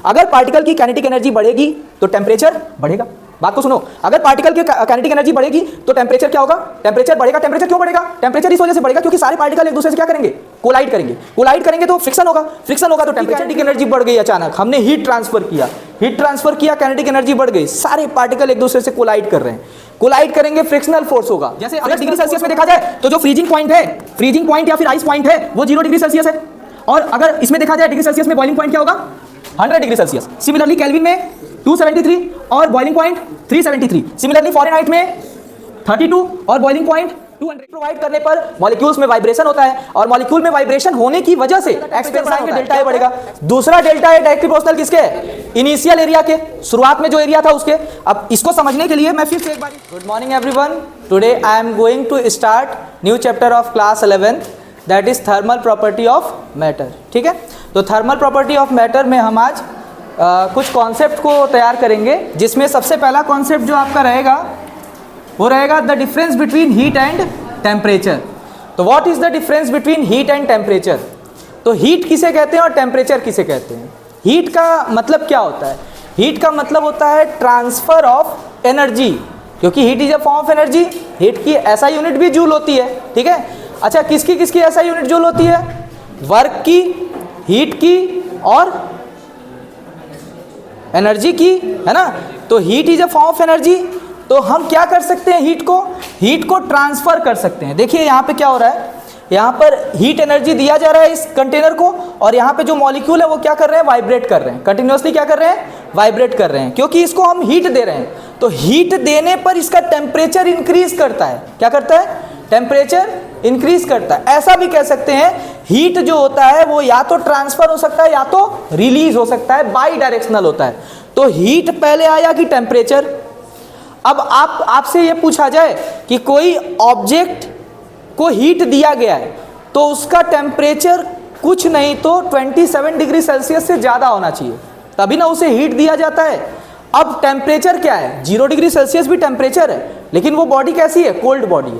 अगर पार्टिकल की kinetic energy बढ़ेगी तो टेम्परेचर बढ़ेगा। बात को सुनो, अगर पार्टिकल की काइनेटिक एनर्जी बढ़ेगी तो टेम्परेचर क्या होगा? टेम्परेचर बढ़ेगा। टेम्परेचर क्यों बढ़ेगा? टेम्परेचर इस वजह से बढ़ेगा क्योंकि सारे पार्टिकल एक दूसरे से क्या करेंगे? कोलाइड करेंगे। कोलाइड करेंगे तो फ्रिक्शन होगा। फ्रिक्शन होगा तो टेम्परेचर की एनर्जी बढ़ गई। अचानक हमने हीट ट्रांसफर किया, हीट ट्रांसफर किया, काइनेटिक एनर्जी बढ़ गई, सारे पार्टिकल एक दूसरे से कोलाइड कर रहे हैं। कोलाइड करेंगे, फ्रिक्शनल फोर्स होगा। जैसे अगर डिग्री सेल्सियस में देखा जाए तो जो फ्रीजिंग पॉइंट है, फ्रीजिंग पॉइंट या फिर आइस पॉइंट है वो 0 डिग्री सेल्सियस है। और अगर इसमें देखा जाए डिग्री सेल्सियस में बॉइलिंग पॉइंट क्या होगा? 100 डिग्री सेल्सियस। सिमिलरली केल्विन में 273 और बॉइलिंग पॉइंट 373। सिमिलरली फ़ारेनहाइट में 32 और बॉइलिंग पॉइंट 200। प्रोवाइड करने पर मॉलिक्यूल्स में वाइब्रेशन होता है और मॉलिक्यूल में वाइब्रेशन होने की वजह से एक्सपेंशन में डेल्टा ए बढ़ेगा। दूसरा डेल्टा ए डायरेक्टली प्रोपोर्शनल किसके है? इनिशियल एरिया के, शुरुआत में जो एरिया था उसके। अब इसको समझने के लिए मैं फिर से एक बार, good morning everyone, today I am going to start new chapter of class 11th that is thermal property of matter. ठीक है, तो थर्मल प्रॉपर्टी ऑफ मैटर में हम आज कुछ कॉन्सेप्ट को तैयार करेंगे, जिसमें सबसे पहला कॉन्सेप्ट जो आपका रहेगा वो रहेगा the difference between heat and temperature. तो what is the difference between heat and temperature? तो हीट किसे कहते हैं और टेम्परेचर किसे कहते हैं? हीट का मतलब क्या होता है? हीट का मतलब होता है ट्रांसफर ऑफ एनर्जी, क्योंकि heat is a form of energy. Heat की ऐसा यूनिट भी जूल होती है। ठीक है, अच्छा किसकी किसकी ऐसा यूनिट जूल होती है? वर्क की, हीट की और एनर्जी की, है ना। तो heat is a form of energy. तो हम क्या कर सकते हैं? हीट को ट्रांसफर कर सकते हैं। देखिए यहाँ पे क्या हो रहा है, यहाँ पर हीट एनर्जी दिया जा रहा है इस कंटेनर को, और यहाँ पे जो मॉलिक्यूल है वो क्या कर रहे हैं? वाइब्रेट कर रहे हैं, कंटिन्यूअसली क्या कर रहे हैं? वाइब्रेट कर रहे हैं, क्योंकि इसको हम हीट दे रहे हैं। तो हीट देने पर इसका टेम्परेचर इंक्रीज करता है। क्या करता है? टेम्परेचर इंक्रीज करता है। ऐसा भी कह सकते हैं हीट जो होता है वो या तो ट्रांसफर हो सकता है या तो रिलीज हो सकता है, बाई डायरेक्शनल होता है। तो हीट पहले आया कि टेम्परेचर? अब आपसे ये पूछा जाए कि कोई ऑब्जेक्ट को हीट दिया गया है तो उसका टेम्परेचर कुछ नहीं तो 27 डिग्री सेल्सियस से ज़्यादा होना चाहिए, तभी ना उसे हीट दिया जाता है। अब टेम्परेचर क्या है? 0 डिग्री सेल्सियस भी टेम्परेचर है, लेकिन वो बॉडी कैसी है? कोल्ड बॉडी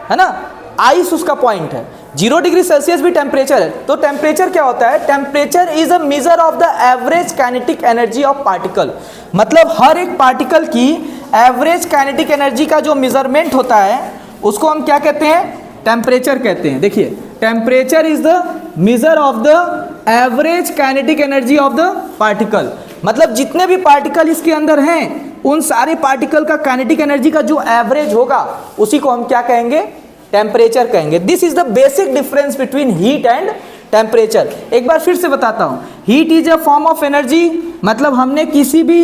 है ना। आइस उसका पॉइंट है। 0 डिग्री सेल्सियस भी टेम्परेचर है। तो टेम्परेचर क्या होता है? Temperature is a measure of the average kinetic energy of particle. मतलब हर एक पार्टिकल की एवरेज काइनेटिक एनर्जी का जो मेजरमेंट होता है उसको हम क्या कहते हैं? टेम्परेचर कहते हैं। देखिए, temperature is the measure of the average kinetic energy of the particle. मतलब जितने भी पार्टिकल इसके अंदर हैं उन सारे पार्टिकल का काइनेटिक एनर्जी का जो एवरेज होगा उसी को हम क्या कहेंगे? टेम्परेचर कहेंगे। This is the basic difference between heat and temperature. एक बार फिर से बताता हूँ, heat is a form of energy. मतलब हमने किसी भी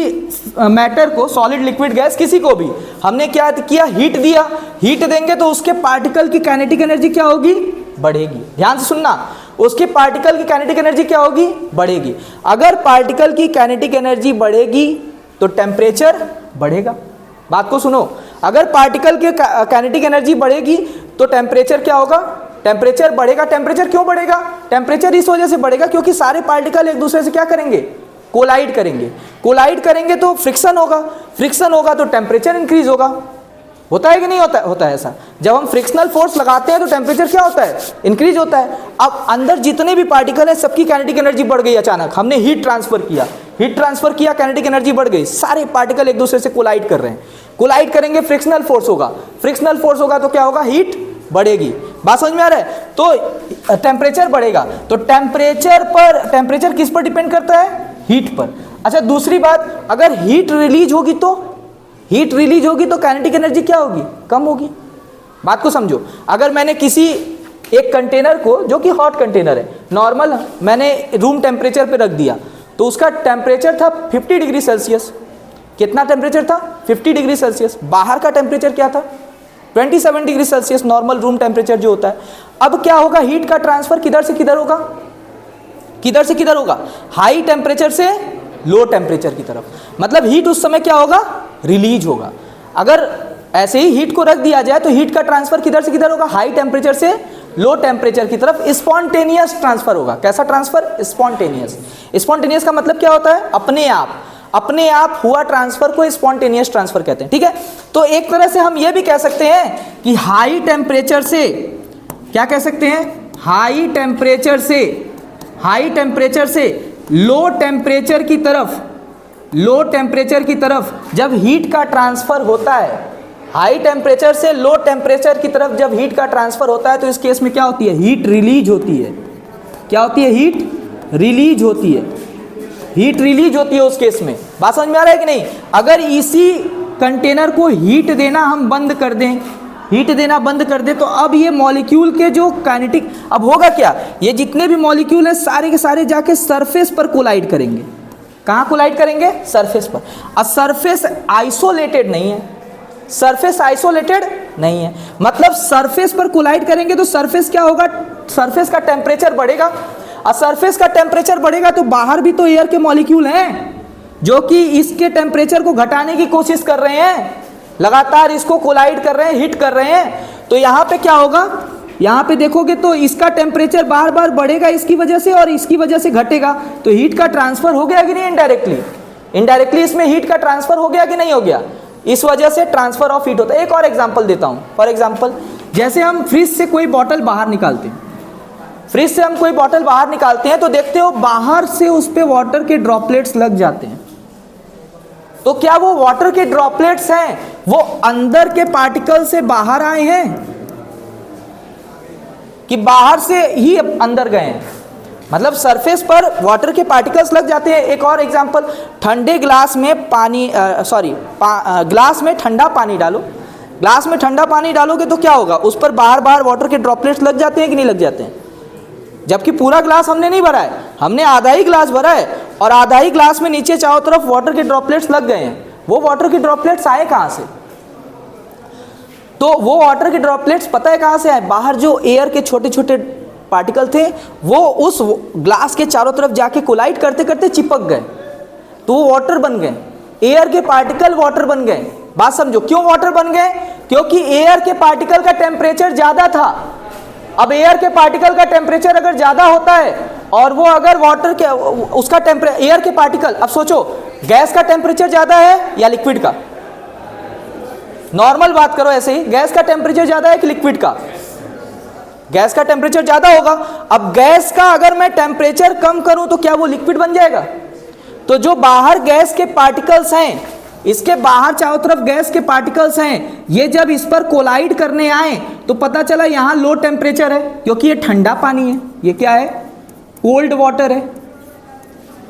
मैटर को, सॉलिड लिक्विड गैस किसी को भी हमने क्या किया? हीट दिया। हीट देंगे तो उसके पार्टिकल की काइनेटिक एनर्जी क्या होगी? बढ़ेगी। ध्यान से सुनना, उसके पार्टिकल की काइनेटिक एनर्जी क्या होगी? बढ़ेगी। अगर पार्टिकल की काइनेटिक एनर्जी बढ़ेगी तो टेम्परेचर बढ़ेगा। बात को सुनो, अगर पार्टिकल के काइनेटिक एनर्जी बढ़ेगी तो टेम्परेचर क्या होगा? टेम्परेचर बढ़ेगा। टेम्परेचर क्यों बढ़ेगा? टेम्परेचर इस वजह से बढ़ेगा क्योंकि सारे पार्टिकल एक दूसरे से क्या करेंगे? कोलाइड करेंगे। कोलाइड करेंगे तो फ्रिक्शन होगा। फ्रिक्शन होगा तो टेम्परेचर इंक्रीज होगा। होता है कि नहीं होता? होता है ऐसा। जब हम फ्रिक्शनल फोर्स लगाते हैं तो टेम्परेचर क्या होता है? इंक्रीज होता है। अब अंदर जितने भी पार्टिकल है सबकी काइनेटिक एनर्जी बढ़ गई। अचानक हमने हीट ट्रांसफर किया, हीट ट्रांसफर किया, काइनेटिक एनर्जी बढ़ गई, सारे पार्टिकल एक दूसरे से कोलाइड कर रहे हैं। कोलाइड करेंगे, फ्रिक्शनल फोर्स होगा। फ्रिक्शनल फोर्स होगा तो क्या होगा? हीट बढ़ेगी। बात समझ में आ रहा है? तो टेम्परेचर बढ़ेगा। तो टेम्परेचर किस पर डिपेंड करता है? हीट पर। अच्छा दूसरी बात, अगर हीट रिलीज होगी तो काइनेटिक एनर्जी क्या होगी? कम होगी। बात को समझो, अगर मैंने किसी एक कंटेनर को, जो कि हॉट कंटेनर है, नॉर्मल मैंने रूम टेम्परेचर पे रख दिया तो उसका टेम्परेचर था 50 डिग्री सेल्सियस। कितना टेम्परेचर था? 50 डिग्री सेल्सियस। बाहर का टेम्परेचर क्या था? 27 degree Celsius, normal room temperature जो होता है। अब क्या होगा? हीट का ट्रांसफर किधर से किधर होगा? किधर से किधर होगा? हाई टेम्परेचर से लो टेम्परेचर की तरफ। मतलब हीट उस समय क्या होगा? रिलीज होगा। अगर ऐसे ही हीट को रख दिया जाए तो हीट का ट्रांसफर किधर से किधर होगा? हाई टेम्परेचर से लो टेम्परेचर की तरफ स्पॉन्टेनियस ट्रांसफर होगा। कैसा ट्रांसफर? स्पॉन्टेनियस। स्पॉन्टेनियस का मतलब क्या होता है? अपने आप हुआ ट्रांसफर को स्पॉन्टेनियस ट्रांसफर कहते हैं। ठीक है, तो एक तरह से हम ये भी कह सकते हैं कि हाई टेम्परेचर से, क्या कह सकते हैं? हाई टेम्परेचर से लो टेम्परेचर की तरफ जब हीट का ट्रांसफर होता है, हाई टेम्परेचर से लो टेम्परेचर की तरफ जब हीट का ट्रांसफर होता है तो इस केस में क्या होती है, हीट रिलीज होती है। क्या होती है, हीट रिलीज होती है। हीट रिलीज होती है उस केस में। बात समझ में आ रहा है कि नहीं? अगर इसी कंटेनर को हीट देना हम बंद कर दें, हीट देना बंद कर दे, तो अब ये मॉलिक्यूल के जो काइनेटिक, अब होगा क्या, ये जितने भी मॉलिक्यूल हैं सारे के सारे जाके सरफेस पर कोलाइड करेंगे। कहाँ कोलाइड करेंगे, सरफेस पर। और सरफेस आइसोलेटेड नहीं है, सरफेस आइसोलेटेड नहीं है, मतलब सरफेस पर कोलाइड करेंगे तो सरफेस क्या होगा, सरफेस का टेम्परेचर बढ़ेगा। और सरफेस का टेम्परेचर बढ़ेगा तो बाहर भी तो एयर के मॉलिक्यूल हैं जो कि इसके टेम्परेचर को घटाने की कोशिश कर रहे हैं, लगातार इसको कोलाइड कर रहे हैं, हिट कर रहे हैं। तो यहाँ पे क्या होगा, यहाँ पे देखोगे तो इसका टेम्परेचर बार बार बढ़ेगा इसकी वजह से और इसकी वजह से घटेगा। तो हीट का ट्रांसफर हो गया कि नहीं, इनडायरेक्टली, इनडायरेक्टली इसमें हीट का ट्रांसफर हो गया कि नहीं हो गया, इस वजह से ट्रांसफर ऑफ हीट होता है। एक और एग्जांपल देता हूँ। फॉर एग्जांपल, जैसे हम फ्रिज से कोई बॉटल बाहर निकालते हैं, फ्रिज से हम कोई बॉटल बाहर निकालते हैं तो देखते हो बाहर से उस पे वाटर के ड्रॉपलेट्स लग जाते हैं। तो क्या वो वाटर के ड्रॉपलेट्स हैं वो अंदर के पार्टिकल से बाहर आए हैं कि बाहर से ही अंदर गए हैं? मतलब सरफेस पर वाटर के पार्टिकल्स लग जाते हैं। एक और एग्जांपल, ठंडे ग्लास में पानी ग्लास में ठंडा पानी डालो, ग्लास में ठंडा पानी डालोगे तो क्या होगा, उस पर बाहर बाहर वाटर के ड्रॉपलेट्स लग जाते हैं कि नहीं लग जाते हैं? जबकि पूरा ग्लास हमने नहीं भरा है, हमने आधा ही ग्लास भरा है और आधा ही ग्लास में नीचे चारों तरफ वाटर के ड्रॉपलेट्स लग गए हैं। वो वाटर के ड्रॉपलेट्स आए कहाँ से? तो वो वाटर के ड्रॉपलेट्स पता है कहाँ से आए? बाहर जो एयर के छोटे छोटे पार्टिकल थे वो उस ग्लास के चारों तरफ जाके कोलाइड करते करते चिपक गए, तो वो वाटर बन गए, एयर के पार्टिकल वाटर बन गए। बात समझो, क्यों वाटर बन गए? क्योंकि एयर के पार्टिकल का टेम्परेचर ज्यादा था। अब एयर के पार्टिकल का टेम्परेचर अगर ज्यादा होता है और वो अगर वाटर के उसका टेम्परेचर, एयर के पार्टिकल, अब सोचो गैस का टेम्परेचर ज्यादा है या लिक्विड का? नॉर्मल बात करो ऐसे ही, गैस का टेम्परेचर ज्यादा है कि लिक्विड का? गैस का टेम्परेचर ज्यादा होगा। अब गैस का अगर मैं टेम्परेचर कम करूं तो क्या वो लिक्विड बन जाएगा? तो जो बाहर गैस के पार्टिकल्स हैं, इसके बाहर चारों तरफ गैस के पार्टिकल्स हैं, ये जब इस पर कोलाइड करने आए तो पता चला यहाँ लो टेम्परेचर है क्योंकि ये ठंडा पानी है। ये क्या है? कोल्ड वाटर है।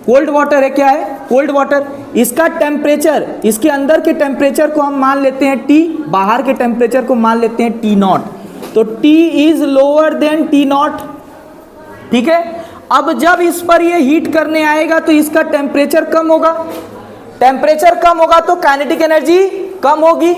कोल्ड वाटर है, क्या है? Cold water. इसका टेम्परेचर, इसके अंदर के टेम्परेचर को हम मान लेते हैं T, बाहर के टेम्परेचर को मान लेते हैं T0। तो T is lower than T0, ठीक है। अब जब इस पर ये हीट करने आएगा तो इसका टेम्परेचर कम होगा, टेम्परेचर कम होगा तो काइनेटिक एनर्जी कम होगी,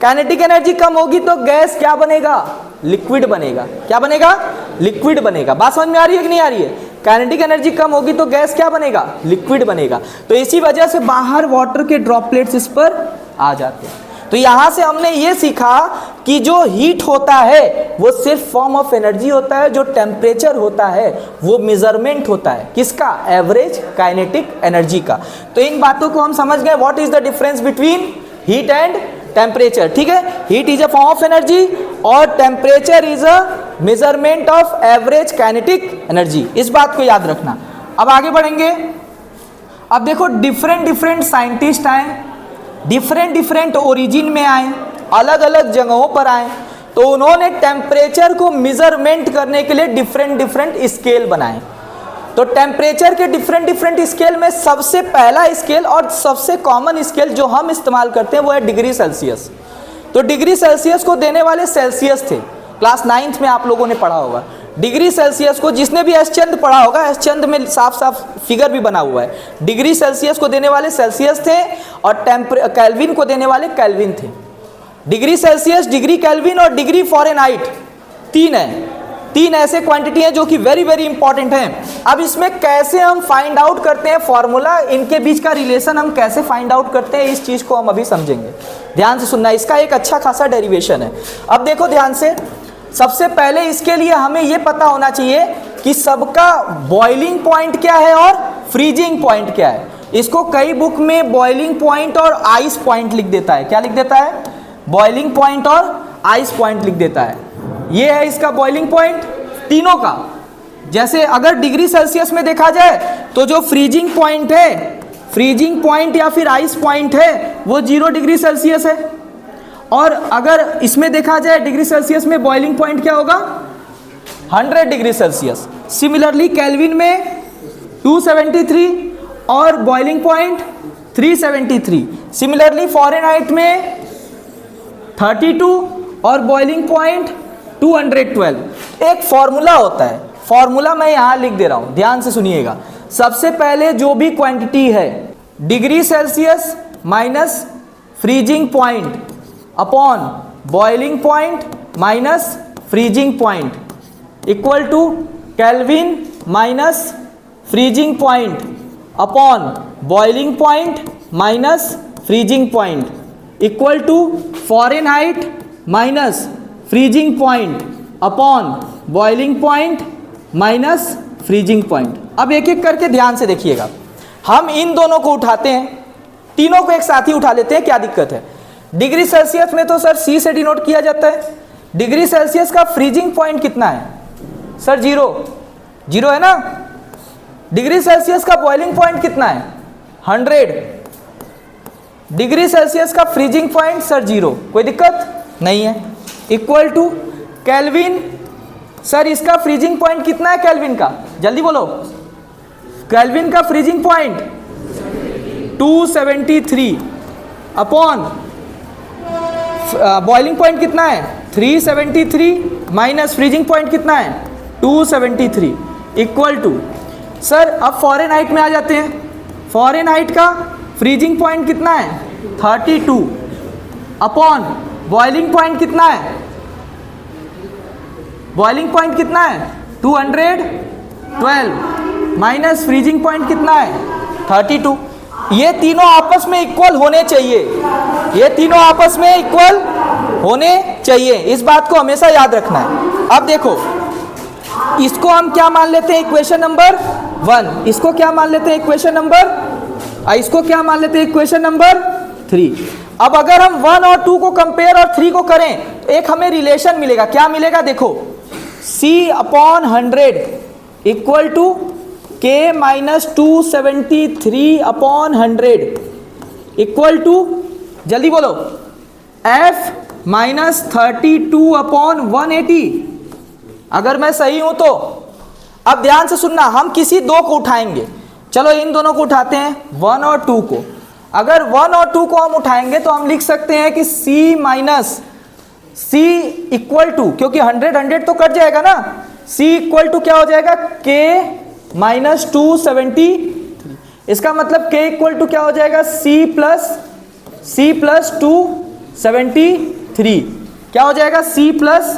काइनेटिक एनर्जी कम होगी तो गैस क्या बनेगा? लिक्विड बनेगा। क्या बनेगा? लिक्विड बनेगा। बात समझ में आ रही है कि नहीं आ रही है? काइनेटिक एनर्जी कम होगी तो गैस क्या बनेगा? लिक्विड बनेगा। तो इसी वजह से बाहर वाटर के ड्रॉपलेट्स इस पर आ जाते हैं। तो यहां से हमने ये सीखा कि जो हीट होता है वो सिर्फ फॉर्म ऑफ एनर्जी होता है, जो टेम्परेचर होता है वो मेजरमेंट होता है किसका? एवरेज काइनेटिक एनर्जी का। तो इन बातों को हम समझ गए, what is the difference between heat and temperature, ठीक है। Heat is a form of energy और temperature is a measurement of average kinetic energy. इस बात को याद रखना। अब आगे बढ़ेंगे। अब देखो डिफरेंट साइंटिस्ट आए, डिफरेंट ओरिजिन में आए, अलग अलग जगहों पर आए, तो उन्होंने टेम्परेचर को मेजरमेंट करने के लिए डिफरेंट स्केल बनाए। तो टेम्परेचर के डिफरेंट स्केल में सबसे पहला स्केल और सबसे कॉमन स्केल जो हम इस्तेमाल करते हैं वो है डिग्री सेल्सियस। तो डिग्री सेल्सियस को देने वाले सेल्सियस थे, क्लास 9th में आप लोगों ने पढ़ा होगा। डिग्री सेल्सियस को जिसने भी एस चंद पढ़ा होगा, एस चंद में साफ फिगर भी बना हुआ है। डिग्री सेल्सियस को देने वाले सेल्सियस थे और केल्विन को देने वाले केल्विन थे। डिग्री सेल्सियस, डिग्री केल्विन और डिग्री फ़ारेनहाइट, तीन ऐसे क्वांटिटी हैं जो कि वेरी इंपॉर्टेंट हैं। अब इसमें कैसे हम फाइंड आउट करते हैं फॉर्मूला, इनके बीच का रिलेशन हम कैसे फाइंड आउट करते हैं, इस चीज को हम अभी समझेंगे। ध्यान से सुनना, इसका एक अच्छा खासा डेरिवेशन है। अब देखो ध्यान से, सबसे पहले इसके लिए हमें यह पता होना चाहिए कि सबका बॉइलिंग पॉइंट क्या है और फ्रीजिंग पॉइंट क्या है। इसको कई बुक में बॉइलिंग पॉइंट और आइस पॉइंट लिख देता है। क्या लिख देता है? बॉइलिंग पॉइंट और आइस पॉइंट लिख देता है। ये है इसका बॉइलिंग पॉइंट तीनों का। जैसे अगर डिग्री सेल्सियस में देखा जाए तो जो फ्रीजिंग पॉइंट है, फ्रीजिंग पॉइंट या फिर आइस पॉइंट है वो 0 डिग्री सेल्सियस है। और अगर इसमें देखा जाए डिग्री सेल्सियस में बॉइलिंग पॉइंट क्या होगा 100 डिग्री सेल्सियस। सिमिलरली केल्विन में 273 और बॉइलिंग पॉइंट 373। सिमिलरली फ़ारेनहाइट में 32 और बॉइलिंग पॉइंट 212। एक फॉर्मूला होता है, फॉर्मूला मैं यहाँ लिख दे रहा हूँ, ध्यान से सुनिएगा। सबसे पहले जो भी क्वांटिटी है degree Celsius minus freezing point upon boiling point minus freezing point equal to Kelvin minus freezing point upon boiling point minus freezing point equal to Fahrenheit minus freezing point upon boiling point minus freezing point. अब एक एक करके ध्यान से देखिएगा। हम इन दोनों को उठाते हैं, तीनों को एक साथ ही उठा लेते हैं, क्या दिक्कत है। डिग्री सेल्सियस में तो सर C से डिनोट किया जाता है। डिग्री सेल्सियस का फ्रीजिंग पॉइंट कितना है सर 0 है ना। डिग्री सेल्सियस का बॉइलिंग पॉइंट कितना है 100। डिग्री सेल्सियस का फ्रीजिंग पॉइंट सर 0, कोई दिक्कत नहीं है। इक्वल टू केल्विन, सर इसका फ्रीजिंग पॉइंट कितना है केल्विन का, जल्दी बोलो। केल्विन का freezing point 273 upon boiling point कितना है 373 माइनस फ्रीजिंग पॉइंट कितना है 273 इक्वल टू, सर अब फ़ारेनहाइट में आ जाते हैं। फ़ारेनहाइट का फ्रीजिंग पॉइंट कितना है 32 अपॉन बॉइलिंग पॉइंट कितना है, बॉइलिंग पॉइंट कितना है 212 माइनस फ्रीजिंग पॉइंट कितना है 32। ये तीनों आपस में इक्वल होने चाहिए, ये तीनों आपस में इक्वल होने चाहिए, इस बात को हमेशा याद रखना है। अब देखो इसको हम क्या मान लेते हैं इक्वेशन नंबर 1, इसको क्या मान लेते हैं इक्वेशन नंबर, इसको क्या मान लेते हैं इक्वेशन नंबर 3। अब अगर हम 1 और 2 को कंपेयर और 3 को करें तो एक हमें रिलेशन मिलेगा, क्या मिलेगा देखो, C upon 100 equal to K minus 273 upon 100 equal to, जल्दी बोलो, F माइनस 32 अपॉन 180। अगर मैं सही हूं तो अब ध्यान से सुनना, हम किसी दो को उठाएंगे, चलो इन दोनों को उठाते हैं 1 और 2 को। अगर 1 और 2 को हम उठाएंगे तो हम लिख सकते हैं कि C minus C equal to, क्योंकि 100 तो कट जाएगा ना, C इक्वल टू क्या हो जाएगा K माइनस 273। इसका मतलब K इक्वल टू क्या हो जाएगा C प्लस 273, क्या हो जाएगा C plus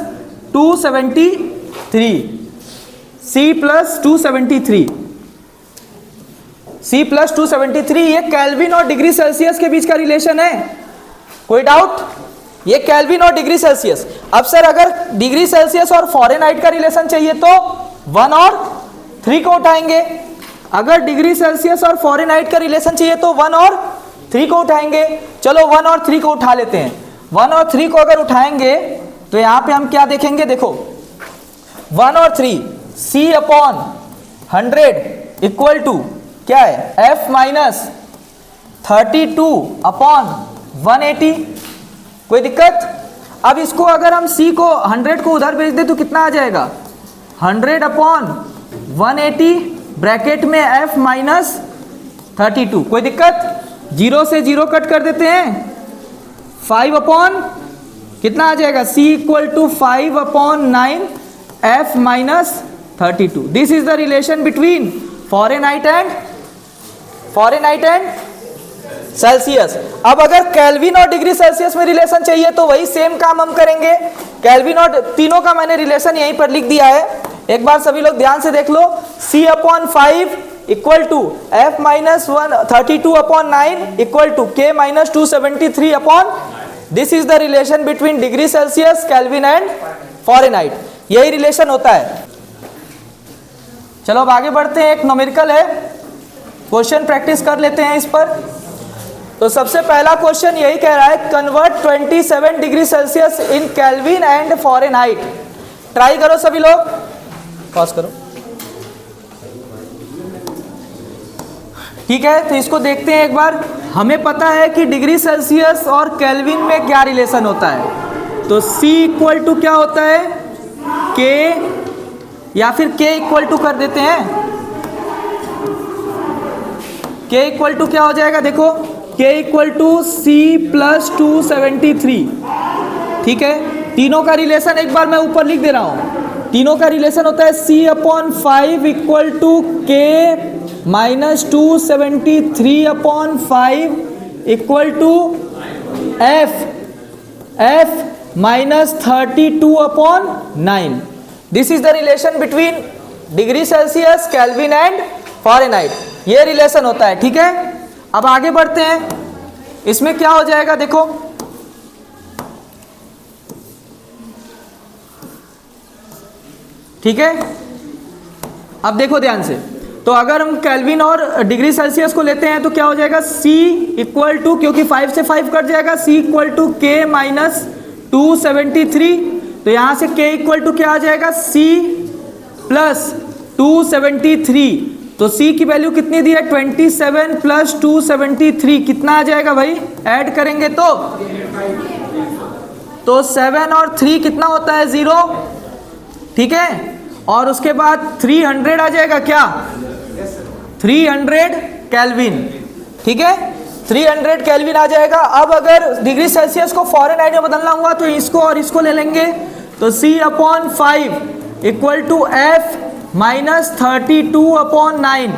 273, C plus 273, C plus 273। ये केल्विन और डिग्री सेल्सियस के बीच का रिलेशन है, कोई डाउट, ये केल्विन और डिग्री सेल्सियस। अब सर अगर डिग्री सेल्सियस और फ़ारेनहाइट का रिलेशन चाहिए तो 1 और 3 को उठाएंगे। अगर डिग्री सेल्सियस और फ़ारेनहाइट का रिलेशन चाहिए तो 1 और 3 को उठाएंगे। चलो 1 और 3 को उठा लेते हैं। 1 और 3 को अगर उठाएंगे तो यहाँ पे हम क्या देखेंगे, देखो 1 और 3 C अपॉन 100 इक्वल टू क्या है F माइनस 32 अपॉन 180, कोई दिक्कत। अब इसको अगर हम C को 100 को उधर भेज दे तो कितना आ जाएगा 100 अपॉन 180 ब्रैकेट में F माइनस 32, कोई दिक्कत। 0 से 0 कट कर देते हैं, 5 अपॉन कितना आ जाएगा C equal to 5 upon 9 F minus 32। This is the relation between Fahrenheit and Celsius. अब अगर केल्विन और डिग्री सेल्सियस में रिलेशन चाहिए तो वही सेम काम हम करेंगे। केल्विन और तीनों का मैंने रिलेशन यहीं पर लिख दिया है, एक बार सभी लोग ध्यान से देख लो। C upon 5 equal to F minus 32 upon 9 equal to K minus 273 upon, this is the relation between degree Celsius, kelvin and Fahrenheit, यही रिलेशन होता है। चलो अब आगे बढ़ते हैं, एक न्यूमेरिकल है, क्वेश्चन प्रैक्टिस कर लेते हैं इस पर। तो सबसे पहला क्वेश्चन यही कह रहा है, convert 27 degree Celsius in kelvin and Fahrenheit. Try करो सभी लोग, पॉज करो। ठीक है, तो इसको देखते हैं एक बार। हमें पता है कि डिग्री सेल्सियस और केल्विन में क्या रिलेशन होता है, तो C इक्वल टू क्या होता है, K, या फिर K इक्वल टू कर देते हैं, K इक्वल टू क्या हो जाएगा, देखो K equal to C plus 273। ठीक है, तीनों का रिलेशन एक बार मैं ऊपर लिख दे रहा हूँ। तीनों का रिलेशन होता है C upon 5 equal to K minus 273 upon 5 equal to F minus 32 upon 9। This is the relation between degree Celsius, kelvin and Fahrenheit. ये रिलेशन होता है। ठीक है, अब आगे बढ़ते हैं। इसमें क्या हो जाएगा, देखो ठीक है, अब देखो ध्यान से। तो अगर हम केल्विन और डिग्री सेल्सियस को लेते हैं तो क्या हो जाएगा, C इक्वल टू, क्योंकि 5 से 5 कट जाएगा, C equal to K minus 273। तो यहाँ से K इक्वल टू क्या आ जाएगा, C प्लस 273। तो C की वैल्यू कितनी दी है, 27 प्लस 273 कितना आ जाएगा भाई, ऐड करेंगे तो 7 और 3 कितना होता है, 0। ठीक है, और उसके बाद 300 आ जाएगा, क्या 300 केल्विन। ठीक है, 300 केल्विन आ जाएगा। अब अगर डिग्री सेल्सियस को फ़ारेनहाइट में बदलना हुआ तो इसको और इसको ले लेंगे, तो C upon 5 equal to F minus 32 upon 9।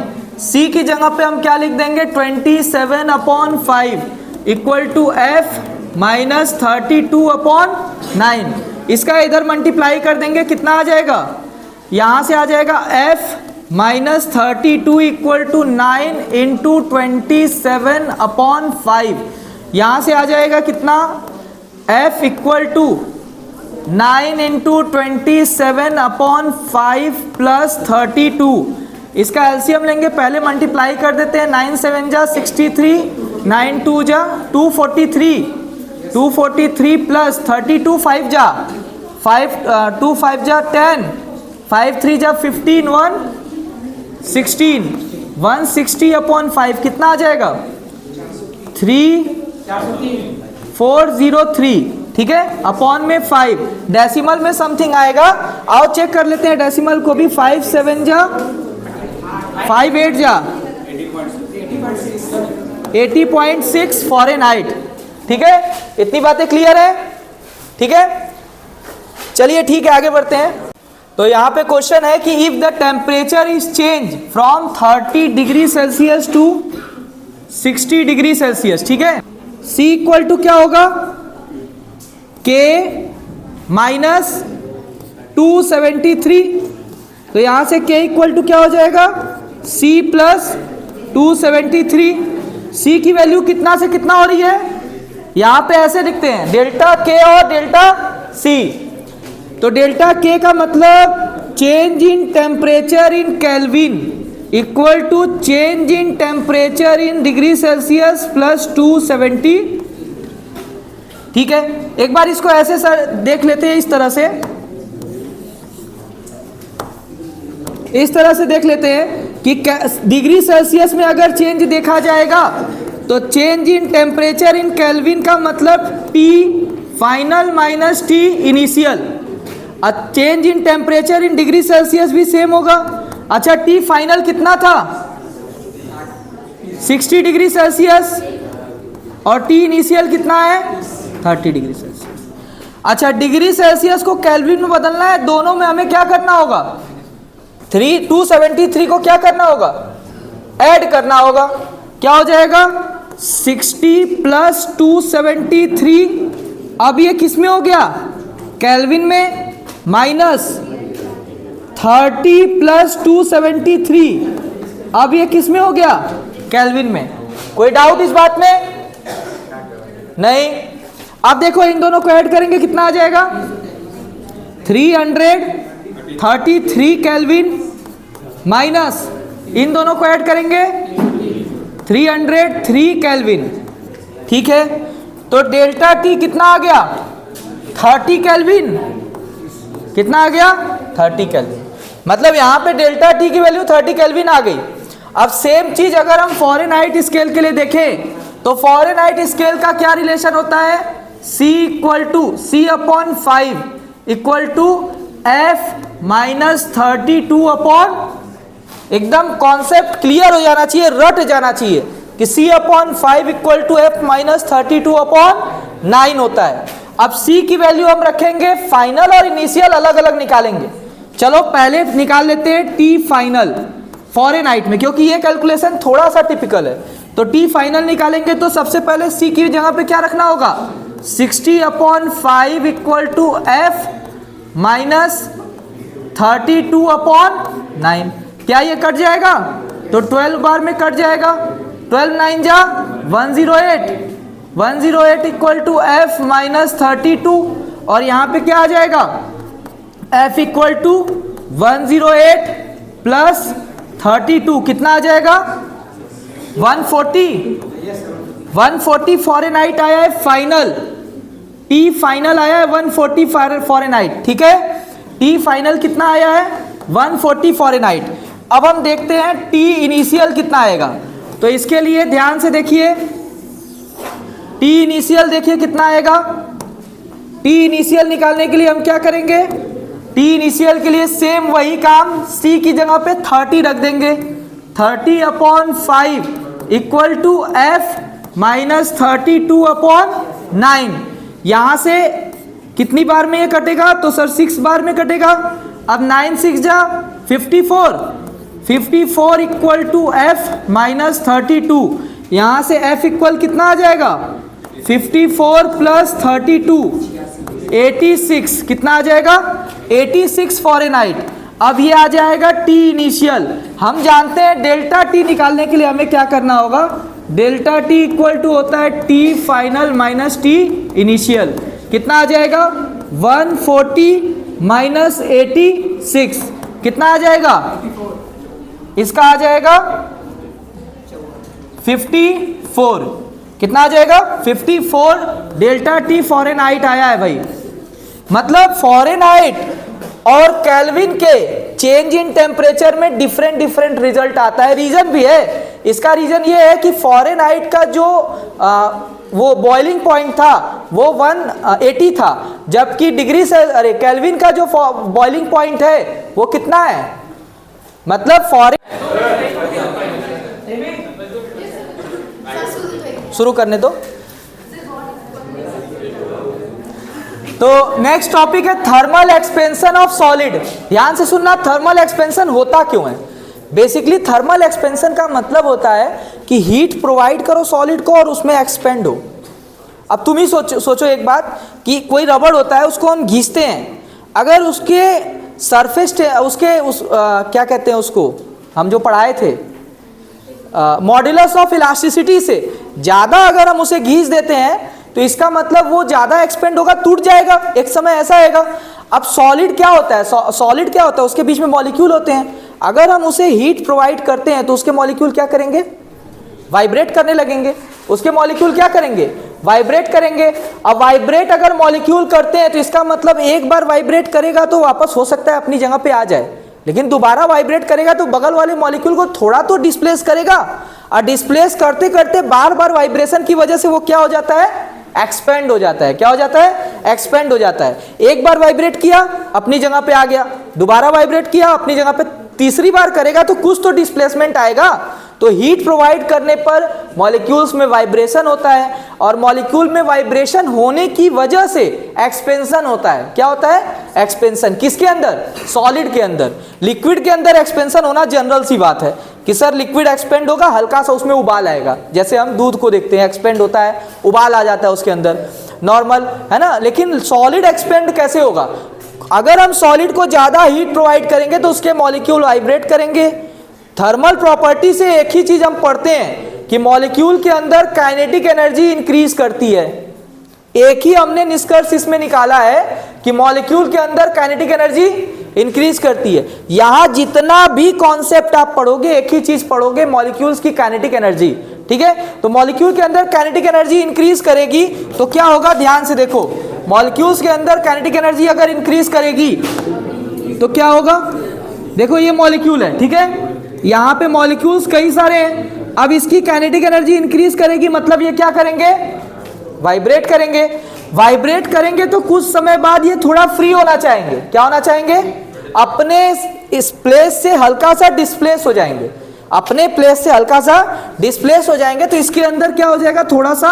C की जगह पे हम क्या लिख देंगे, 27 upon 5 equal to F minus 32 upon 9। इसका इधर मल्टीप्लाई कर देंगे, कितना आ जाएगा, यहाँ से आ जाएगा F minus 32 equal to 9 into 27 upon 5। यहाँ से आ जाएगा कितना, F equal to 9 into 27 upon 5 plus 32। इसका एलसीएम लेंगे, पहले मल्टीप्लाई कर देते हैं, 9 7 जा 63, 9 2 जा 243 प्लस 32 5 जा 2 5 जा 10, 5 3 जा 15, 160 अपॉन 5 कितना आ जाएगा, 3403। ठीक है, अपॉन में 5, डेसिमल में समथिंग आएगा। आओ चेक कर लेते हैं डेसिमल को भी, 5 7 जा 5 8 जा 80.6 फ़ारेनहाइट। ठीक है, इतनी बातें क्लियर है। ठीक है, चलिए ठीक है, आगे बढ़ते हैं। तो यहाँ पे क्वेश्चन है कि if the temperature is change from 30 degree Celsius to 60 degree Celsius. ठीक है, C इक्वल टू क्या होगा, K माइनस 273। तो यहाँ से K इक्वल टू क्या हो जाएगा, C प्लस 273। C की वैल्यू कितना से कितना हो रही है, यहाँ पे ऐसे लिखते हैं, डेल्टा K और डेल्टा C। तो डेल्टा K का मतलब change in temperature in kelvin equal to change in temperature in degree Celsius plus 270। ठीक है, एक बार इसको ऐसे सर देख लेते हैं, इस तरह से देख लेते हैं कि डिग्री सेल्सियस में अगर चेंज देखा जाएगा तो change in temperature in kelvin का मतलब T final minus T initial. Change in temperature in degree Celsius भी सेम होगा। अच्छा, T फाइनल कितना था, 60 डिग्री सेल्सियस, और T इनिशियल कितना है, 30 डिग्री सेल्सियस। अच्छा, डिग्री सेल्सियस को केल्विन में बदलना है, दोनों में हमें क्या करना होगा, 273 को क्या करना होगा, ऐड करना होगा। क्या हो जाएगा, 60 प्लस 273। अब ये किस में हो गया, केल्विन में, माइनस 30 प्लस 273। अब ये किस में हो गया, केल्विन में। कोई डाउट इस बात में, नहीं। अब देखो इन दोनों को ऐड करेंगे, कितना आ जाएगा, 333 केल्विन माइनस इन दोनों को ऐड करेंगे 303 केल्विन। ठीक है, तो डेल्टा T कितना आ गया, 30 केल्विन। कितना आ गया, 30 केल्विन। मतलब यहाँ पे डेल्टा T की वैल्यू 30 केल्विन आ गई। अब सेम चीज अगर हम फॉरेनहाइट स्केल के लिए देखें तो फॉरेनहाइट स्केल का क्या रिलेशन होता है, C equal to C/5 equal to F-32 upon, एकदम कॉन्सेप्ट क्लियर हो जाना चाहिए, रट जाना चाहिए कि C/5 equal to F-32 upon 9 होता है। अब C की वैल्यू हम रखेंगे, फाइनल और इनिशियल अलग अलग निकालेंगे। चलो पहले निकाल लेते हैं T फाइनल फॉरेनहाइट में, क्योंकि ये कैलकुलेशन थोड़ा सा टिपिकल है। तो T फाइनल निकालेंगे तो सबसे पहले C की जगह पे क्या रखना होगा, 60/5 इक्वल टू F-32 अपॉन 9। क्या ये कट जाएगा, तो 12 बार में कट जाएगा, 12 9 जा 108, 108 इक्वल टू F-32, और यहाँ पे क्या आ जाएगा, F इक्वल टू 108 प्लस 32 कितना आ जाएगा, 140 फॉरेनहाइट आया है फाइनल, T फाइनल आया है 140 फॉरेनहाइट, ठीक है। T फाइनल कितना आया है, 140 फॉरेनहाइट। अब हम देखते हैं T इनिशियल कितना आएगा, तो इसके लिए ध्यान से देखिए, T इनिशियल देखिए कितना आएगा। T इनिशियल निकालने के लिए हम क्या करेंगे, T इनिशियल के लिए सेम वही काम, C की जगह पे 30 रख देंगे, 30/5 इक्वल टू F-32 अपॉन 9। यहां से कितनी बार में ये कटेगा, तो सर 6 बार में कटेगा। अब 9 6 जा 54 इक्वल टू F-32, यहां से F इक्वल कितना आ जाएगा, 54 प्लस 32 86, कितना आ जाएगा, 86 फॉरेनहाइट। अब ये आ जाएगा T इनिशियल। हम जानते हैं डेल्टा T निकालने के लिए हमें क्या करना होगा, डेल्टा T इक्वल टू होता है T final minus T initial. कितना आ जाएगा, 140 माइनस 86 कितना आ जाएगा, इसका आ जाएगा 54, कितना आ जाएगा 54 डेल्टा T फॉरेनहाइट आया है भाई। मतलब फॉरेनहाइट और केल्विन के चेंज इन टेम्परेचर में डिफरेंट रिजल्ट आता है। रीजन भी है, इसका रीजन ये है कि फॉरेनहाइट का जो वो बॉइलिंग पॉइंट था वो 180 था, जबकि डिग्री से केल्विन का जो बॉइलिंग पॉइंट है वो कितना है, मतलब शुरू करने दो। तो नेक्स्ट टॉपिक है थर्मल एक्सपेंशन ऑफ सॉलिड। ध्यान से सुनना, थर्मल एक्सपेंशन होता क्यों है। बेसिकली थर्मल एक्सपेंशन का मतलब होता है कि हीट प्रोवाइड करो सॉलिड को और उसमें एक्सपेंड हो। अब तुम ही सोचो एक बात कि कोई रबड़ होता है, उसको हम घिसते हैं, अगर उसके सरफेस क्या कहते हैं उसको, हम जो पढ़ाए थे मॉड्यूलस ऑफ इलास्टिसिटी से ज़्यादा अगर हम उसे घिस देते हैं तो इसका मतलब वो ज़्यादा एक्सपेंड होगा, टूट जाएगा, एक समय ऐसा आएगा। अब सॉलिड क्या होता है, सॉलिड क्या होता है, उसके बीच में मॉलिक्यूल होते हैं। अगर हम उसे हीट प्रोवाइड करते हैं तो उसके मॉलिक्यूल क्या करेंगे, वाइब्रेट करने लगेंगे। उसके मॉलिक्यूल क्या करेंगे, वाइब्रेट करेंगे। अब वाइब्रेट अगर मॉलिक्यूल करते हैं तो इसका मतलब एक बार वाइब्रेट करेगा तो वापस हो सकता है अपनी जगह पे आ जाए, लेकिन दोबारा वाइब्रेट करेगा तो बगल वाले मॉलिक्यूल को थोड़ा तो डिस्प्लेस करेगा, और डिस्प्लेस करते करते बार बार वाइब्रेशन की वजह से वो क्या हो जाता है, एक्सपेंड हो जाता है। क्या हो जाता है, एक्सपेंड हो जाता है। एक बार वाइब्रेट किया अपनी जगह पे आ गया, दोबारा वाइब्रेट किया अपनी जगह पे, तीसरी बार करेगा तो कुछ तो डिस्प्लेसमेंट आएगा। तो हीट प्रोवाइड करने पर मॉलिक्यूल्स में वाइब्रेशन होता है, और मॉलिक्यूल में वाइब्रेशन होने की वजह से एक्सपेंशन होता है। क्या होता है, एक्सपेंशन। किसके अंदर, सॉलिड के अंदर। लिक्विड के अंदर एक्सपेंशन होना जनरल सी बात है कि सर लिक्विड एक्सपेंड होगा, हल्का सा उसमें उबाल आएगा, जैसे हम दूध को देखते हैं, एक्सपेंड होता है, उबाल आ जाता है उसके अंदर, नॉर्मल है ना। लेकिन सॉलिड एक्सपेंड कैसे होगा, अगर हम सॉलिड को ज़्यादा हीट प्रोवाइड करेंगे तो उसके मॉलिक्यूल वाइब्रेट करेंगे। थर्मल प्रॉपर्टी से एक ही चीज़ हम पढ़ते हैं कि मॉलिक्यूल के अंदर काइनेटिक एनर्जी इंक्रीज करती है। एक ही हमने निष्कर्ष इसमें निकाला है कि मॉलिक्यूल के अंदर काइनेटिक एनर्जी इंक्रीज करती है। यहां जितना भी कॉन्सेप्ट आप पढ़ोगे एक ही चीज पढ़ोगे, मॉलिक्यूल्स की काइनेटिक एनर्जी। ठीक है, तो मॉलिक्यूल के अंदर काइनेटिक एनर्जी इंक्रीज करेगी तो क्या होगा, ध्यान से देखो, मॉलिक्यूल्स के अंदर काइनेटिक एनर्जी अगर इंक्रीज करेगी तो क्या होगा। देखो ये मॉलिक्यूल है, ठीक है, यहाँ पे मॉलिक्यूल्स कई सारे हैं। अब इसकी काइनेटिक एनर्जी इंक्रीज करेगी, मतलब ये क्या करेंगे, वाइब्रेट करेंगे। वाइब्रेट करेंगे तो कुछ समय बाद ये थोड़ा फ्री होना चाहेंगे। क्या होना चाहेंगे, अपने इस प्लेस से हल्का सा डिस्प्लेस हो जाएंगे, अपने प्लेस से हल्का सा डिस्प्लेस हो जाएंगे। तो इसके अंदर क्या हो जाएगा, थोड़ा सा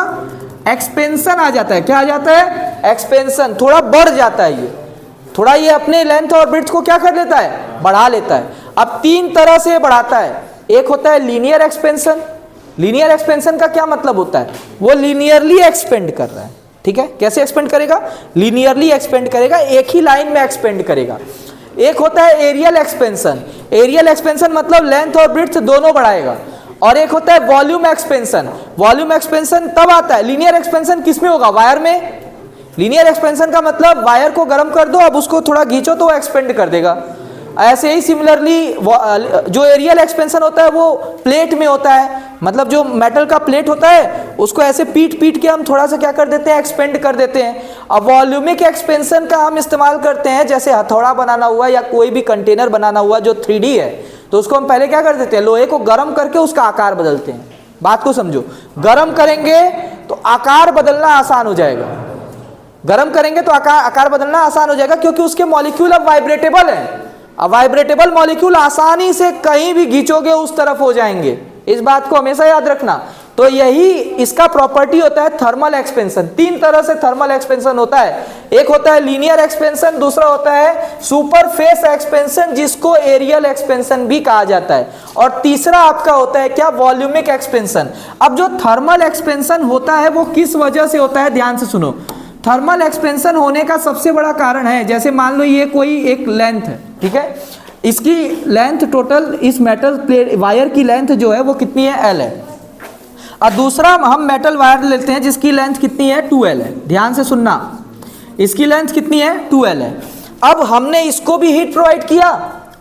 एक्सपेंशन आ जाता है। क्या आ जाता है, एक्सपेंशन, थोड़ा बढ़ जाता है। ये थोड़ा ये अपने लेंथ और ब्रेड्थ को क्या कर लेता है, बढ़ा लेता है। अब तीन तरह से बढ़ाता है। एक होता है लीनियर एक्सपेंशन। लीनियर एक्सपेंशन का क्या मतलब होता है, वो लीनियरली एक्सपेंड कर रहा है। ठीक है, कैसे एक्सपेंड करेगा, लीनियरली एक्सपेंड करेगा, एक ही लाइन में एक्सपेंड करेगा। एक होता है एरियल एक्सपेंशन। एरियल एक्सपेंशन मतलब लेंथ और ब्रेड्थ दोनों बढ़ाएगा। और एक होता है वॉल्यूम एक्सपेंशन। वॉल्यूम एक्सपेंशन तब आता है, लीनियर एक्सपेंशन किसमें होगा, वायर में। लीनियर एक्सपेंशन का मतलब वायर को गर्म कर दो, अब उसको थोड़ा खींचो तो वो एक्सपेंड कर देगा। ऐसे ही सिमिलरली जो एरियल एक्सपेंशन होता है वो प्लेट में होता है, मतलब जो मेटल का प्लेट होता है उसको ऐसे पीट पीट के हम थोड़ा सा क्या कर देते हैं, एक्सपेंड कर देते हैं। अब वॉल्यूमिक एक्सपेंशन का हम इस्तेमाल करते हैं, जैसे हथौड़ा बनाना हुआ या कोई भी कंटेनर बनाना हुआ जो 3D है, तो उसको हम पहले क्या कर देते हैं, लोहे को गर्म करके उसका आकार बदलते हैं। बात को समझो, गर्म करेंगे तो आकार बदलना आसान हो जाएगा। गर्म करेंगे तो आकार बदलना आसान हो जाएगा, क्योंकि उसके मॉलिक्यूल अब वाइब्रेटेबल है। अब वाइब्रेटेबल मॉलिक्यूल आसानी से कहीं भी खींचोगे उस तरफ हो जाएंगे। इस बात को हमेशा याद रखना। तो यही इसका प्रॉपर्टी होता है थर्मल एक्सपेंशन। तीन तरह से थर्मल एक्सपेंशन होता है। एक होता है लीनियर एक्सपेंशन, दूसरा होता है सुपरफेस एक्सपेंशन जिसको एरियल एक्सपेंशन भी कहा जाता है, और तीसरा आपका होता है क्या, वॉल्यूमिक एक्सपेंशन। अब जो थर्मल एक्सपेंशन होता है वो किस वजह से होता है, ध्यान से सुनो। थर्मल एक्सपेंशन होने का सबसे बड़ा कारण है, जैसे मान लो ये कोई एक लेंथ है, ठीक है, इसकी लेंथ टोटल इस मेटल प्लेट वायर की लेंथ जो है वो कितनी है, L है। और दूसरा हम मेटल वायर लेते हैं जिसकी लेंथ कितनी है, 2L है। ध्यान से सुनना, इसकी लेंथ कितनी है, 2L है। अब हमने इसको भी हीट प्रोवाइड किया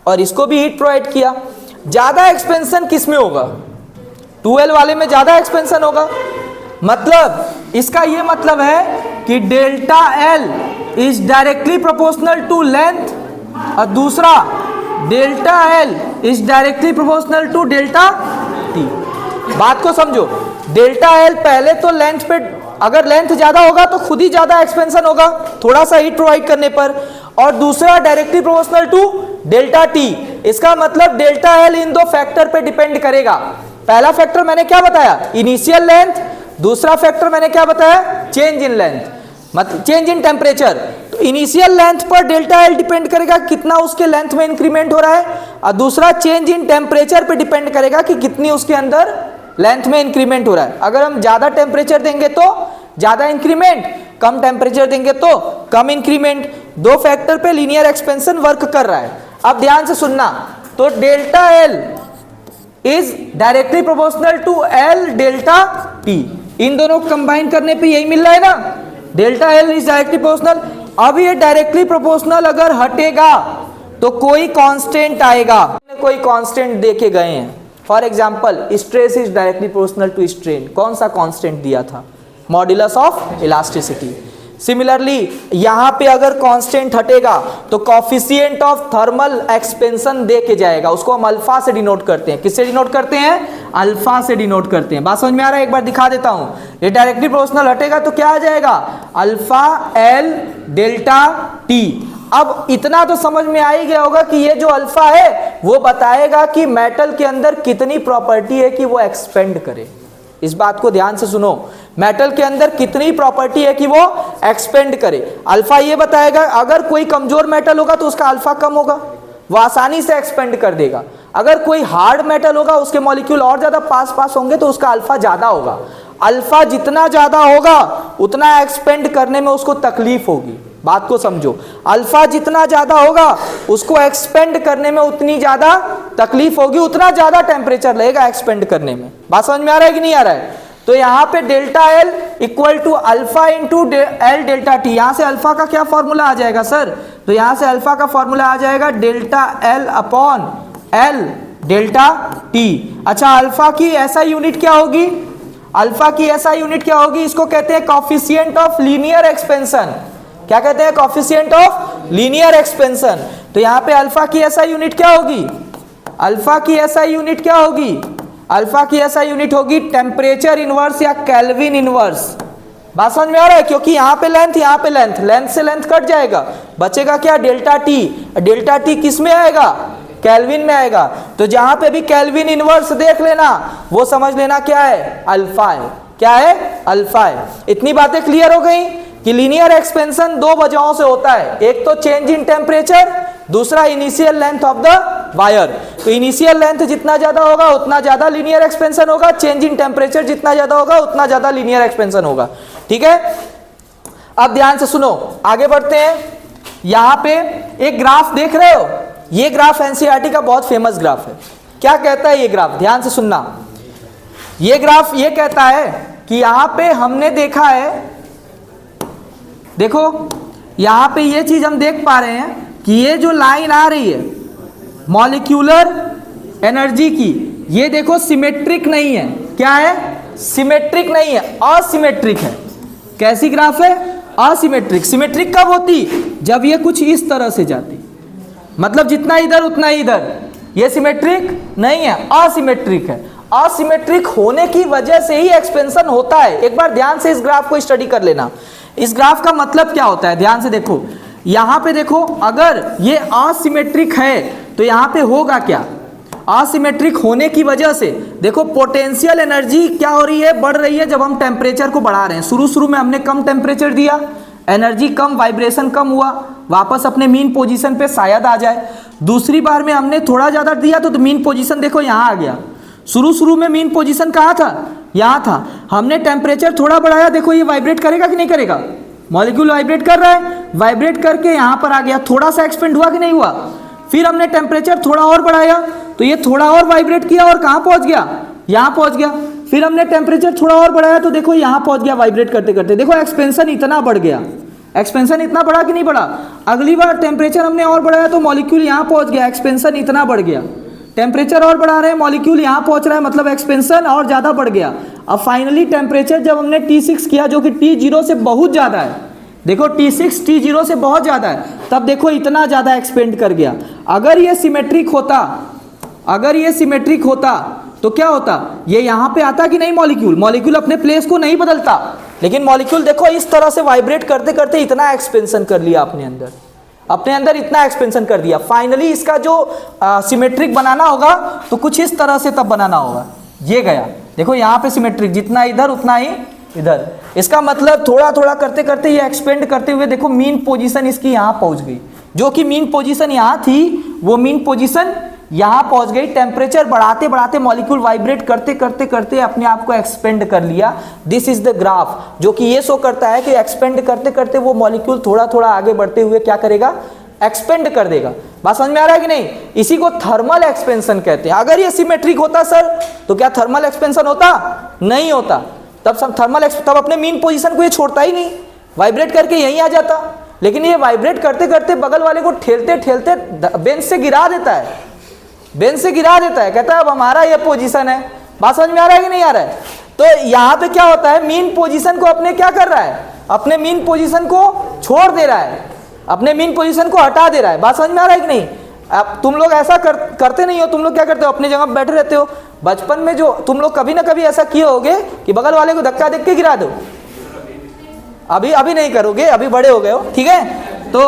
और इसको भी हीट प्रोवाइड किया। ज्यादा एक्सपेंशन किस में होगा, 2L वाले में ज्यादा एक्सपेंशन होगा। मतलब इसका ये मतलब है कि delta L is directly proportional to length, और दूसरा delta L is directly proportional to delta T। बात को समझो, डेल्टा L पहले तो लेंथ पे, अगर लेंथ ज्यादा होगा तो खुद ही ज्यादा एक्सपेंशन होगा थोड़ा सा हीट प्रोवाइड करने पर, और दूसरा directly proportional to delta T। इसका मतलब डेल्टा L इन दो फैक्टर पे डिपेंड करेगा। पहला फैक्टर मैंने क्या बताया, इनिशियल लेंथ, दूसरा फैक्टर मैंने क्या बताया, चेंज इन लेंथ, मतलब चेंज इन टेम्परेचर। तो इनिशियल लेंथ पर डेल्टा L डिपेंड करेगा कितना उसके लेंथ में इंक्रीमेंट हो रहा है, और दूसरा चेंज इन टेम्परेचर पे डिपेंड करेगा कि कितनी उसके अंदर लेंथ में इंक्रीमेंट हो रहा है। अगर हम ज्यादा टेम्परेचर देंगे तो ज्यादा इंक्रीमेंट, कम टेम्परेचर देंगे तो कम इंक्रीमेंट। दो फैक्टर पे लीनियर एक्सपेंशन वर्क कर रहा है। अब ध्यान से सुनना, तो delta L is directly proportional to L delta T। इन दोनों को कंबाइन करने पे यही मिल रहा है ना, delta L is directly proportional. अब ये डायरेक्टली प्रोपोर्शनल अगर हटेगा तो कोई कांस्टेंट आएगा, कोई कांस्टेंट दे के गए हैं। For example stress is directly proportional to strain, कौन सा कांस्टेंट दिया था, मॉड्यूलस ऑफ इलास्टिसिटी। सिमिलरली यहां पे अगर कांस्टेंट हटेगा तो कॉफिशिएंट ऑफ थर्मल एक्सपेंशन दे के जाएगा, उसको हम अल्फा से डिनोट करते हैं। किससे डिनोट करते हैं, अल्फा से डिनोट करते हैं। बात समझ में आ रहा है, एक बार दिखा देता हूं। ये डायरेक्टली प्रोपोर्शनल हटेगा तो क्या आ जाएगा, अल्फा L डेल्टा T। अब इतना तो समझ में आ ही गया होगा कि ये जो अल्फा है वो बताएगा कि मेटल के अंदर कितनी प्रॉपर्टी है कि वो एक्सपेंड करे। इस बात को ध्यान से सुनो, मेटल के अंदर कितनी प्रॉपर्टी है कि वो एक्सपेंड करे। अल्फा ये बताएगा, अगर कोई कमजोर मेटल होगा तो उसका अल्फा कम होगा, वो आसानी से एक्सपेंड कर देगा। अगर कोई हार्ड मेटल होगा, उसके मॉलिक्यूल और ज्यादा पास होंगे तो उसका अल्फा ज्यादा होगा। अल्फा जितना ज्यादा होगा उतना एक्सपेंड करने में उसको तकलीफ होगी। बात को समझो, अल्फा जितना ज्यादा होगा उसको एक्सपेंड करने में उतनी ज्यादा तकलीफ होगी, उतना ज्यादा टेम्परेचर लगेगा एक्सपेंड करने में। बात समझ में आ रहा है कि नहीं आ रहा है। तो यहाँ पे delta L equal to alpha into L delta T। यहां से अल्फा का क्या फॉर्मूला आ जाएगा सर, तो यहां से अल्फा का फॉर्मूला आ जाएगा delta L upon L delta T। अच्छा, अल्फा की ऐसा यूनिट क्या होगी, अल्फा की ऐसा यूनिट क्या होगी, इसको कहते हैं कॉफिशिएंट ऑफ लीनियर एक्सपेंशन। क्या कहते हैं, कॉफिशिएंट ऑफ लीनियर एक्सपेंशन। तो यहाँ पे अल्फा की ऐसा यूनिट क्या होगी, अल्फा की एसआई यूनिट क्या होगी? अल्फा की एसआई यूनिट होगी टेम्परेचर इनवर्स या केल्विन इनवर्स। बात समझ में आ रहा है? क्योंकि यहाँ पे लेंथ, यहाँ पे लेंथ, लेंथ से लेंथ कट जाएगा, बचेगा क्या? Delta T. डेल्टा टी किस में आएगा? केल्विन में आएगा। तो जहां पे भी केल्विन इनवर्स देख लेना, वो समझ लेना क्या है? अल्फा है। क्या है? अल्फा है। इतनी बातें क्लियर हो गई कि लीनियर एक्सपेंशन दो वजहों से होता है, एक तो चेंज इन टेम्परेचर, दूसरा initial length of the wire. तो इनिशियल लेंथ जितना ज्यादा होगा उतना ज्यादा लीनियर एक्सपेंशन होगा, चेंज इन टेम्परेचर जितना ज्यादा होगा उतना ज्यादा लीनियर एक्सपेंशन होगा। ठीक है, अब ध्यान से सुनो, आगे बढ़ते हैं। यहां पे एक ग्राफ देख रहे हो, ये ग्राफ एनसीईआरटी का बहुत फेमस ग्राफ है। क्या कहता है ये ग्राफ? ध्यान से सुनना। ये ग्राफ ये कहता है कि यहां पे हमने देखा है, देखो यहां पे ये चीज हम देख पा रहे हैं कि ये जो लाइन आ रही है मॉलिक्यूलर एनर्जी की, ये देखो सिमेट्रिक नहीं है। क्या है? सिमेट्रिक नहीं है, असिमेट्रिक है। कैसी ग्राफ है? असिमेट्रिक। सिमेट्रिक कब होती? जब ये कुछ इस तरह से जाती, मतलब जितना इधर उतना इधर। ये सिमेट्रिक नहीं है, असिमेट्रिक है। असिमेट्रिक होने की वजह से ही एक्सपेंशन होता है। एक बार ध्यान से इस ग्राफ को स्टडी कर लेना। इस ग्राफ का मतलब क्या होता है? ध्यान से देखो, यहां पे देखो, अगर ये असिमेट्रिक है तो यहां पे होगा क्या? असिमेट्रिक होने की वजह से देखो पोटेंशियल एनर्जी क्या हो रही है? बढ़ रही है जब हम टेम्परेचर को बढ़ा रहे हैं। शुरू में हमने कम टेम्परेचर दिया, एनर्जी कम, वाइब्रेशन कम हुआ, वापस अपने मीन पोजीशन पे शायद आ जाए। दूसरी बार में हमने थोड़ा ज़्यादा दिया तो मीन पोजीशन देखो यहाँ आ गया। शुरू में मीन पोजीशन कहाँ था? यहाँ था। हमने टेम्परेचर थोड़ा बढ़ाया, देखो ये वाइब्रेट करेगा कि नहीं करेगा? मॉलिक्यूल वाइब्रेट कर रहा है, वाइब्रेट करके यहाँ पर आ गया, थोड़ा सा एक्सपेंड हुआ कि नहीं हुआ? फिर हमने टेम्परेचर थोड़ा और बढ़ाया तो ये थोड़ा और वाइब्रेट किया और कहाँ पहुँच गया? यहाँ पहुँच गया। फिर हमने टेम्परेचर थोड़ा और बढ़ाया तो देखो यहाँ पहुँच गया वाइब्रेट करते करते। देखो एक्सपेंशन इतना बढ़ गया। एक्सपेंशन इतना बढ़ा कि नहीं बढ़ा? अगली बार टेम्परेचर हमने और बढ़ाया तो मॉलिक्यूल यहाँ पहुँच गया, एक्सपेंशन इतना बढ़ गया। टेम्परेचर और बढ़ा रहे हैं, मॉलिक्यूल यहाँ पहुँच रहा है, मतलब एक्सपेंशन और ज़्यादा बढ़ गया। अब फाइनली टेम्परेचर जब हमने T6 किया जो कि T0 से बहुत ज़्यादा है, देखो T6 T0 से बहुत ज़्यादा है, तब देखो इतना ज़्यादा एक्सपेंड कर गया। अगर ये सिमेट्रिक होता, अगर ये सिमेट्रिक होता तो क्या होता? ये यहाँ पे आता कि नहीं? मॉलिक्यूल अपने प्लेस को नहीं बदलता, लेकिन मॉलिक्यूल देखो इस तरह से वाइब्रेट करते करते इतना एक्सपेंशन कर लिया अपने अंदर इतना एक्सपेंशन कर दिया। फाइनली इसका जो सिमेट्रिक बनाना होगा तो कुछ इस तरह से तब बनाना होगा। ये गया, देखो यहाँ पे सिमेट्रिक, जितना इधर उतना ही इधर। इसका मतलब थोड़ा थोड़ा करते करते ये एक्सपेंड करते हुए देखो मीन पोजीशन इसकी यहाँ पहुँच गई। जो कि मीन पोजीशन यहाँ थी वो मीन पोजीशन यहाँ पहुँच गई। टेम्परेचर बढ़ाते बढ़ाते मॉलिक्यूल वाइब्रेट करते करते करते अपने आप को एक्सपेंड कर लिया। दिस इज द ग्राफ, जो कि ये शो करता है कि एक्सपेंड करते करते वो मॉलिक्यूल थोड़ा थोड़ा आगे बढ़ते हुए क्या करेगा? एक्सपेंड कर देगा। बात समझ में आ रहा है कि नहीं? इसी को थर्मल एक्सपेंशन कहते हैं। अगर ये सिमेट्रिक होता सर तो क्या थर्मल एक्सपेंशन होता? नहीं होता। तब तब अपने मीन पोजीशन को ये छोड़ता ही नहीं, वाइब्रेट करके यहीं आ जाता। लेकिन ये वाइब्रेट करते करते बगल वाले को ठेलते ठेलते बेंच से गिरा देता है, बेंच से गिरा देता है, कहता है अब हमारा ये पोजीशन है। बात समझ में आ रहा है कि नहीं आ रहा है? तो यहाँ पे क्या होता है? मीन पोजीशन को अपने क्या कर रहा है? अपने मीन पोजीशन को छोड़ दे रहा है, अपने मीन पोजीशन को हटा दे रहा है। बात समझ में आ रहा है कि नहीं? अब तुम लोग ऐसा करते नहीं हो। तुम लोग क्या करते हो? अपनी जगह पर बैठे रहते हो। बचपन में जो तुम लोग कभी ना कभी ऐसा किए होगे कि बगल वाले को धक्का देख के गिरा दो। अभी नहीं करोगे, अभी बड़े हो गए हो, ठीक है? तो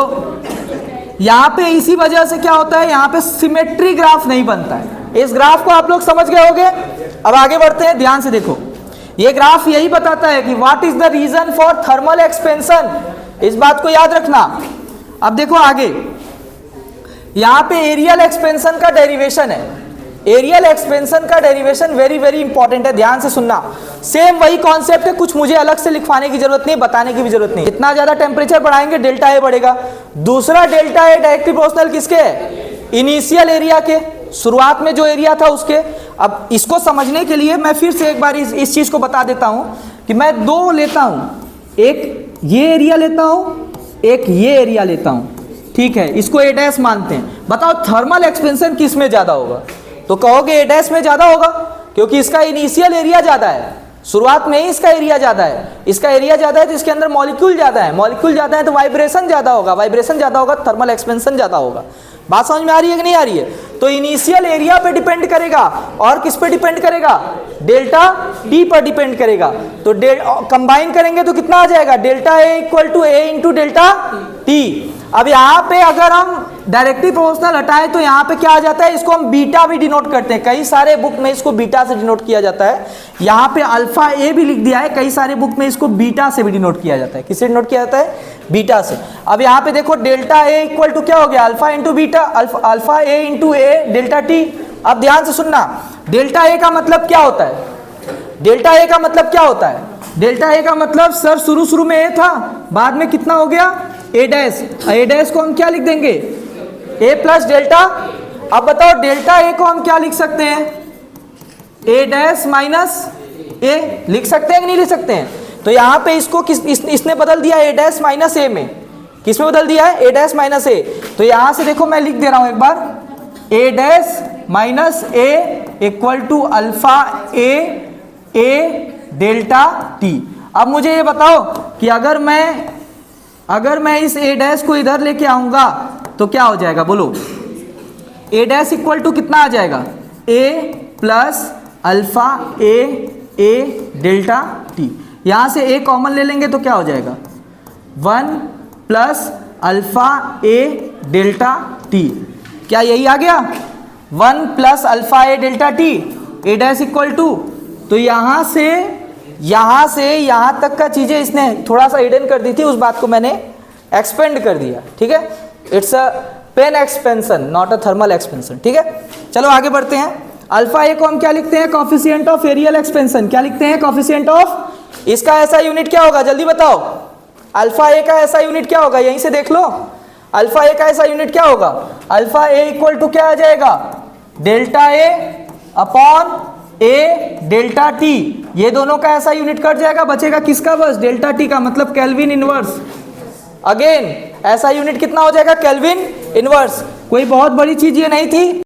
यहाँ पे इसी वजह से क्या होता है? यहाँ पे सिमेट्री ग्राफ नहीं बनता है। इस ग्राफ को आप लोग समझ गए होंगे। अब आगे बढ़ते हैं, ध्यान से देखो। ये ग्राफ यही बताता है कि what is the reason for thermal expansion. इस बात को याद रखना। अब देखो आगे, यहाँ पे एरियल एक्सपेंशन का डेरिवेशन है। एरियल एक्सपेंशन का डेरिवेशन वेरी वेरी इंपॉर्टेंट है, ध्यान से सुनना। सेम वही कॉन्सेप्ट है, कुछ मुझे अलग से लिखवाने की जरूरत नहीं, बताने की भी जरूरत नहीं। जितना ज्यादा टेम्परेचर बढ़ाएंगे डेल्टा ए बढ़ेगा। दूसरा डेल्टा ए डायरेक्टली प्रोपोर्शनल किसके है? इनिशियल एरिया के, शुरुआत में जो एरिया था उसके। अब इसको समझने के लिए मैं फिर से एक बार इस चीज को बता देता हूं कि मैं दो लेता हूं, एक ये एरिया लेता हूं, एक ये एरिया लेता हूं, ठीक है? इसको ए डैश मानते हैं। बताओ थर्मल एक्सपेंशन किस में ज्यादा होगा? तो कहोगे ए डैश में ज्यादा होगा, क्योंकि इसका इनिशियल एरिया ज्यादा है, शुरुआत में ही इसका एरिया ज्यादा है। इसका एरिया ज्यादा है तो इसके अंदर मॉलिक्यूल ज्यादा है, मॉलिक्यूल ज्यादा है तो वाइब्रेशन ज्यादा होगा, वाइब्रेशन ज्यादा होगा, थर्मल एक्सपेंशन ज्यादा होगा। बात समझ में आ रही है कि नहीं आ रही है? तो इनिशियल एरिया पे डिपेंड करेगा और किस पे डिपेंड करेगा? डेल्टा टी पर डिपेंड करेगा। तो कंबाइन करेंगे तो कितना आ जाएगा? Delta A equal to A into delta T. अब यहाँ पे अगर हम डायरेक्टली प्रोपोर्शनल हटाएं तो यहाँ पे क्या आ जाता है? इसको हम बीटा भी डिनोट करते हैं, कई सारे बुक में इसको बीटा से डिनोट किया जाता है। यहाँ पे अल्फा ए भी लिख दिया है, कई सारे बुक में इसको बीटा से भी डिनोट किया जाता है। किससे डिनोट किया जाता है? बीटा से। अब यहाँ पे देखो डेल्टा ए इक्वल टू क्या हो गया? अल्फा इंटू बीटा, अल्फा ए इंटू ए डेल्टा टी। अब ध्यान से सुनना, डेल्टा ए का मतलब क्या होता है? डेल्टा ए का मतलब क्या होता है? डेल्टा ए का मतलब सर शुरू में ए था, बाद में कितना हो गया? ए डैश। ए डैश को हम क्या लिख देंगे? ए प्लस डेल्टा। अब बताओ डेल्टा ए को हम क्या लिख सकते हैं? ए डैश माइनस ए लिख सकते हैं कि नहीं लिख सकते हैं? तो यहाँ पे इसको इसने बदल दिया ए डैश माइनस ए में। किस में बदल दिया है? ए डैश माइनस ए। तो यहाँ से देखो मैं लिख दे रहा हूँ एक बार, A dash minus A equal to alpha A delta T. अब मुझे ये बताओ कि अगर मैं इस ए डैश को इधर लेके आऊंगा तो क्या हो जाएगा? बोलो। ए डैश इक्वल टू कितना आ जाएगा? ए plus alpha A delta T. यहां से ए कॉमन ले लेंगे तो क्या हो जाएगा? 1 plus alpha A delta T. क्या यही आ गया? 1 plus alpha A delta T. A dash equal to, तो यहां से यहां तक का चीजें इसने थोड़ा सा हिडन कर दी थी, उस बात को मैंने एक्सपेंड कर दिया। ठीक है, it's a pen expansion not a thermal expansion. ठीक है, चलो आगे बढ़ते हैं। अल्फा ए को हम क्या लिखते हैं? Coefficient of areal expansion. क्या लिखते हैं? Coefficient of. इसका ऐसा यूनिट क्या होगा? जल्दी बताओ। अल्फा ए का ऐसा यूनिट क्या होगा? यहीं से देख लो। अल्फा ए का ऐसा यूनिट क्या होगा? अल्फा ए इक्वल टू क्या आ जाएगा? डेल्टा ए अपॉन ए डेल्टा टी। ये दोनों का ऐसा यूनिट कट जाएगा, बचेगा किसका? बस डेल्टा टी का, मतलब केल्विन इनवर्स। अगेन ऐसा यूनिट कितना हो जाएगा? Kelvin inverse. कोई बहुत बड़ी चीज ये नहीं थी।